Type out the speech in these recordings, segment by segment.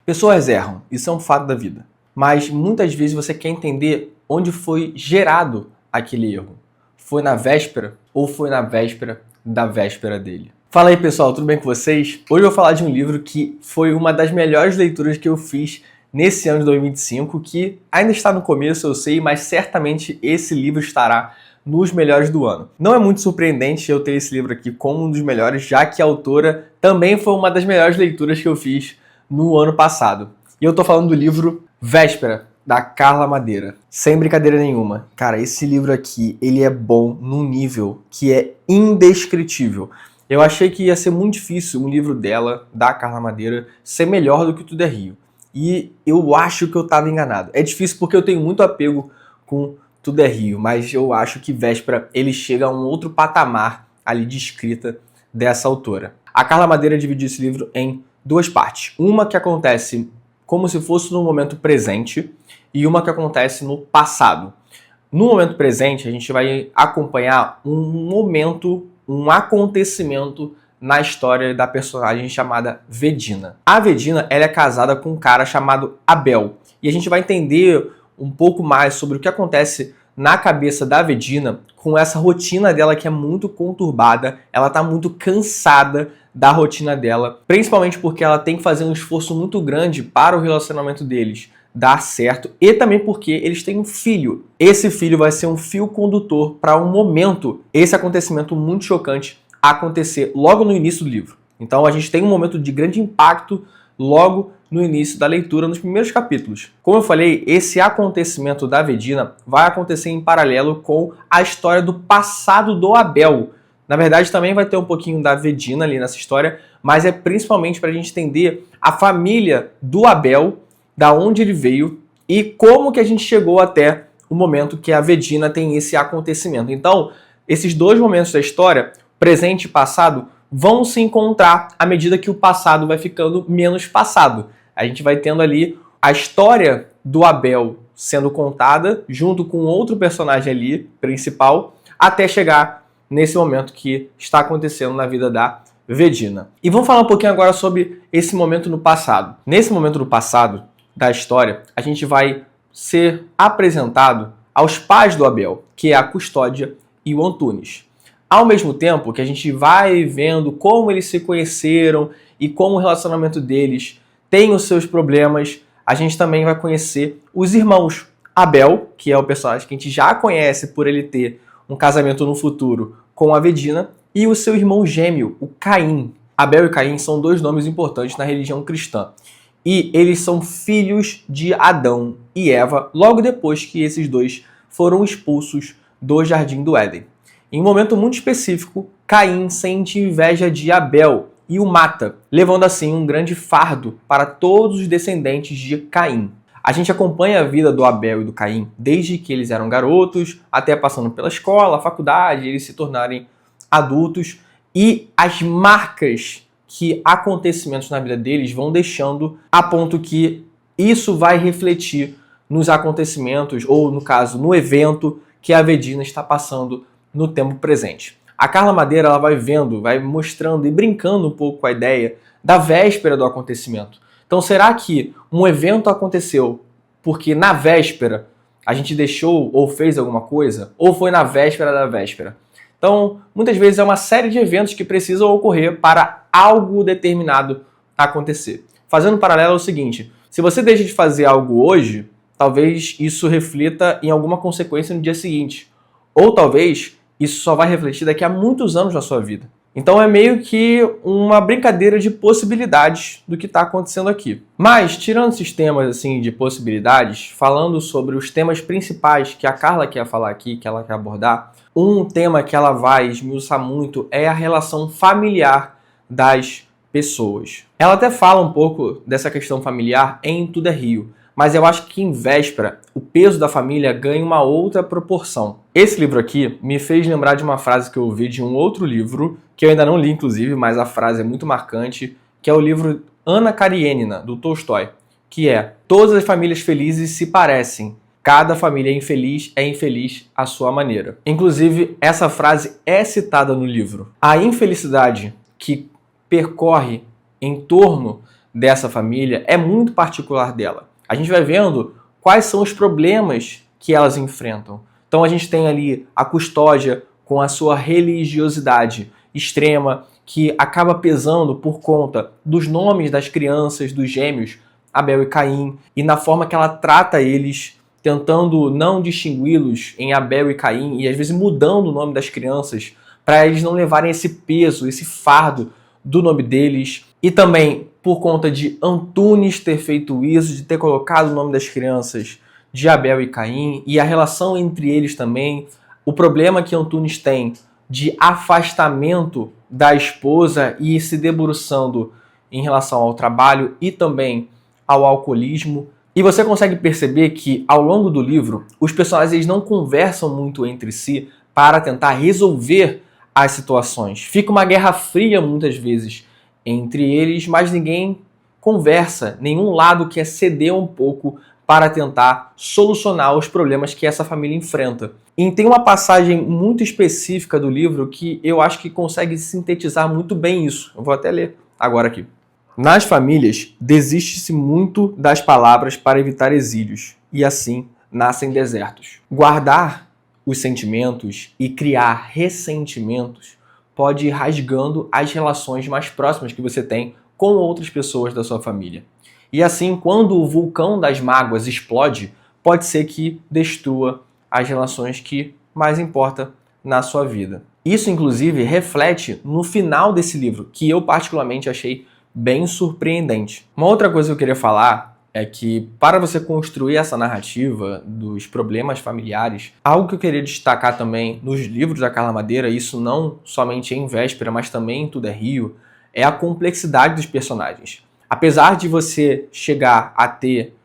Pessoas erram, isso é um fato da vida. Mas muitas vezes você quer entender onde foi gerado aquele erro. Foi na véspera ou foi na véspera da véspera dele? Fala aí pessoal, tudo bem com vocês? Hoje eu vou falar de um livro que foi uma das melhores leituras que eu fiz nesse ano de 2025, que ainda está no começo, eu sei, mas certamente esse livro estará nos melhores do ano. Não é muito surpreendente eu ter esse livro aqui como um dos melhores, já que a autora também foi uma das melhores leituras que eu fiz no ano passado. E eu tô falando do livro Véspera, da Carla Madeira. Sem brincadeira nenhuma. Cara, esse livro aqui, ele é bom num nível que é indescritível. Eu achei que ia ser muito difícil um livro dela, da Carla Madeira, ser melhor do que Tudo é Rio. E eu acho que eu tava enganado. É difícil porque eu tenho muito apego com Tudo é Rio, mas eu acho que Véspera, ele chega a um outro patamar ali de escrita dessa autora. A Carla Madeira dividiu esse livro em duas partes. Uma que acontece como se fosse no momento presente e uma que acontece no passado. No momento presente, a gente vai acompanhar um momento, um acontecimento na história da personagem chamada Vedina. A Vedina, ela é casada com um cara chamado Abel. E a gente vai entender um pouco mais sobre o que acontece na cabeça da Vedina com essa rotina dela que é muito conturbada. Ela tá muito cansada da rotina dela, principalmente porque ela tem que fazer um esforço muito grande para o relacionamento deles dar certo e também porque eles têm um filho. Esse filho vai ser um fio condutor para um momento, esse acontecimento muito chocante acontecer logo no início do livro. Então a gente tem um momento de grande impacto logo no início da leitura, nos primeiros capítulos. Como eu falei, esse acontecimento da Vedina vai acontecer em paralelo com a história do passado do Abel. Na verdade, também vai ter um pouquinho da Vedina ali nessa história, mas é principalmente para a gente entender a família do Abel, da onde ele veio e como que a gente chegou até o momento que a Vedina tem esse acontecimento. Então, esses dois momentos da história, presente e passado, vão se encontrar à medida que o passado vai ficando menos passado. A gente vai tendo ali a história do Abel sendo contada junto com outro personagem ali, principal, até chegar nesse momento que está acontecendo na vida da Vedina. E vamos falar um pouquinho agora sobre esse momento no passado. Nesse momento no passado da história, a gente vai ser apresentado aos pais do Abel, que é a Custódia e o Antunes. Ao mesmo tempo que a gente vai vendo como eles se conheceram e como o relacionamento deles tem os seus problemas, a gente também vai conhecer os irmãos. Abel, que é o personagem que a gente já conhece por ele ter um casamento no futuro com a Vedina, e o seu irmão gêmeo, o Caim. Abel e Caim são dois nomes importantes na religião cristã. E eles são filhos de Adão e Eva, logo depois que esses dois foram expulsos do Jardim do Éden. Em um momento muito específico, Caim sente inveja de Abel e o mata, levando assim um grande fardo para todos os descendentes de Caim. A gente acompanha a vida do Abel e do Caim desde que eles eram garotos, até passando pela escola, a faculdade, eles se tornarem adultos, e as marcas que acontecimentos na vida deles vão deixando, a ponto que isso vai refletir nos acontecimentos, ou no caso, no evento que a Vedina está passando no tempo presente. A Carla Madeira ela vai vendo, vai mostrando e brincando um pouco com a ideia da véspera do acontecimento. Então será que um evento aconteceu porque na véspera a gente deixou ou fez alguma coisa? Ou foi na véspera da véspera? Então, muitas vezes é uma série de eventos que precisam ocorrer para algo determinado acontecer. Fazendo um paralelo é o seguinte, se você deixa de fazer algo hoje, talvez isso reflita em alguma consequência no dia seguinte. Ou talvez isso só vai refletir daqui a muitos anos na sua vida. Então é meio que uma brincadeira de possibilidades do que está acontecendo aqui. Mas, tirando esses temas assim, de possibilidades, falando sobre os temas principais que a Carla quer falar aqui, que ela quer abordar, um tema que ela vai esmiuçar muito é a relação familiar das pessoas. Ela até fala um pouco dessa questão familiar em Tudo é Rio, mas eu acho que em Véspera o peso da família ganha uma outra proporção. Esse livro aqui me fez lembrar de uma frase que eu ouvi de um outro livro, que eu ainda não li inclusive, mas a frase é muito marcante, que é o livro Anna Karenina, do Tolstói, que é: todas as famílias felizes se parecem, cada família é infeliz à sua maneira. Inclusive, essa frase é citada no livro. A infelicidade que percorre em torno dessa família é muito particular dela. A gente vai vendo quais são os problemas que elas enfrentam. Então a gente tem ali a custódia com a sua religiosidade extrema, que acaba pesando por conta dos nomes das crianças, dos gêmeos, Abel e Caim, e na forma que ela trata eles, tentando não distingui-los em Abel e Caim, e às vezes mudando o nome das crianças, para eles não levarem esse peso, esse fardo do nome deles. E também por conta de Antunes ter feito isso, de ter colocado o nome das crianças de Abel e Caim, e a relação entre eles também, o problema que Antunes tem de afastamento da esposa e se debruçando em relação ao trabalho e também ao alcoolismo. E você consegue perceber que ao longo do livro, os personagens eles não conversam muito entre si para tentar resolver as situações. Fica uma guerra fria muitas vezes entre eles, mas ninguém conversa, nenhum lado quer ceder um pouco para tentar solucionar os problemas que essa família enfrenta. E tem uma passagem muito específica do livro que eu acho que consegue sintetizar muito bem isso. Eu vou até ler agora aqui. Nas famílias, desiste-se muito das palavras para evitar exílios, e assim nascem desertos. Guardar os sentimentos e criar ressentimentos pode ir rasgando as relações mais próximas que você tem com outras pessoas da sua família. E assim, quando o vulcão das mágoas explode, pode ser que destrua as relações que mais importam na sua vida. Isso, inclusive, reflete no final desse livro, que eu particularmente achei bem surpreendente. Uma outra coisa que eu queria falar é que, para você construir essa narrativa dos problemas familiares, algo que eu queria destacar também nos livros da Carla Madeira, isso não somente em Véspera, mas também em Tudo é Rio, é a complexidade dos personagens. Apesar de você chegar a ter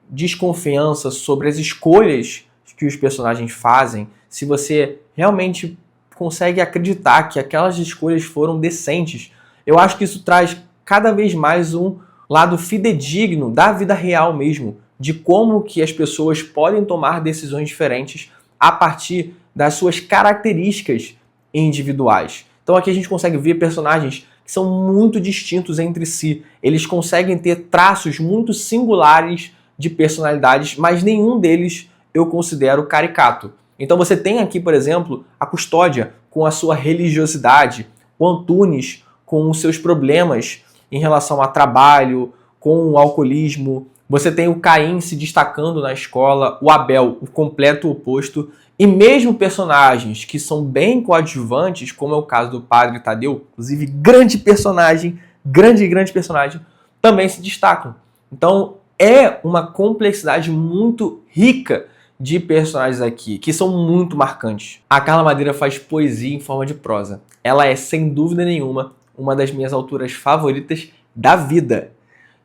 desconfiança sobre as escolhas que os personagens fazem, se você realmente consegue acreditar que aquelas escolhas foram decentes, eu acho que isso traz cada vez mais um lado fidedigno da vida real mesmo, de como que as pessoas podem tomar decisões diferentes a partir das suas características individuais. Então aqui a gente consegue ver personagens que são muito distintos entre si. Eles conseguem ter traços muito singulares de personalidades, mas nenhum deles eu considero caricato. Então você tem aqui, por exemplo, a Custódia com a sua religiosidade, o Antunes com os seus problemas em relação a trabalho, com o alcoolismo. Você tem o Caim se destacando na escola, o Abel, o completo oposto. E mesmo personagens que são bem coadjuvantes, como é o caso do Padre Tadeu, inclusive grande personagem, grande personagem, também se destacam. Então é uma complexidade muito rica de personagens aqui, que são muito marcantes. A Carla Madeira faz poesia em forma de prosa. Ela é, sem dúvida nenhuma, uma das minhas autoras favoritas da vida.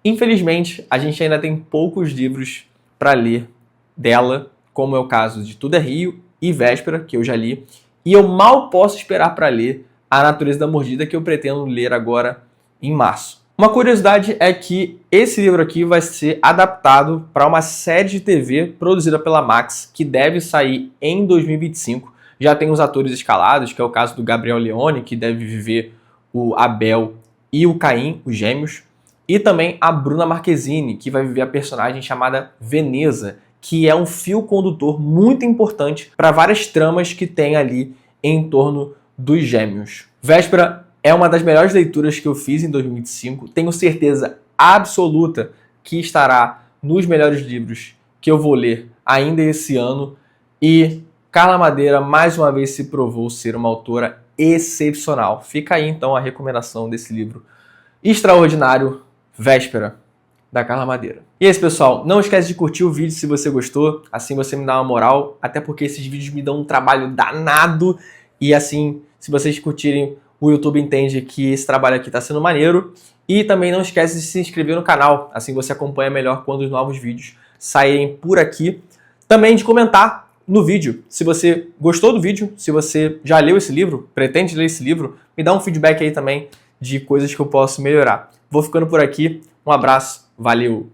Infelizmente, a gente ainda tem poucos livros para ler dela, como é o caso de Tudo é Rio e Véspera, que eu já li, e eu mal posso esperar para ler A Natureza da Mordida, que eu pretendo ler agora em março. Uma curiosidade é que esse livro aqui vai ser adaptado para uma série de TV produzida pela Max, que deve sair em 2025. Já tem os atores escalados, que é o caso do Gabriel Leone, que deve viver o Abel e o Caim, os gêmeos, e também a Bruna Marquezine, que vai viver a personagem chamada Veneza, que é um fio condutor muito importante para várias tramas que tem ali em torno dos gêmeos. Véspera é uma das melhores leituras que eu fiz em 2025. Tenho certeza absoluta que estará nos melhores livros que eu vou ler ainda esse ano. E Carla Madeira, mais uma vez, se provou ser uma autora excepcional. Fica aí, então, a recomendação desse livro extraordinário, Véspera, da Carla Madeira. E é isso, pessoal. Não esquece de curtir o vídeo se você gostou. Assim você me dá uma moral, até porque esses vídeos me dão um trabalho danado. E assim, se vocês curtirem, o YouTube entende que esse trabalho aqui está sendo maneiro. E também não esquece de se inscrever no canal. Assim você acompanha melhor quando os novos vídeos saírem por aqui. Também de comentar no vídeo. Se você gostou do vídeo, se você já leu esse livro, pretende ler esse livro, me dá um feedback aí também de coisas que eu posso melhorar. Vou ficando por aqui. Um abraço. Valeu!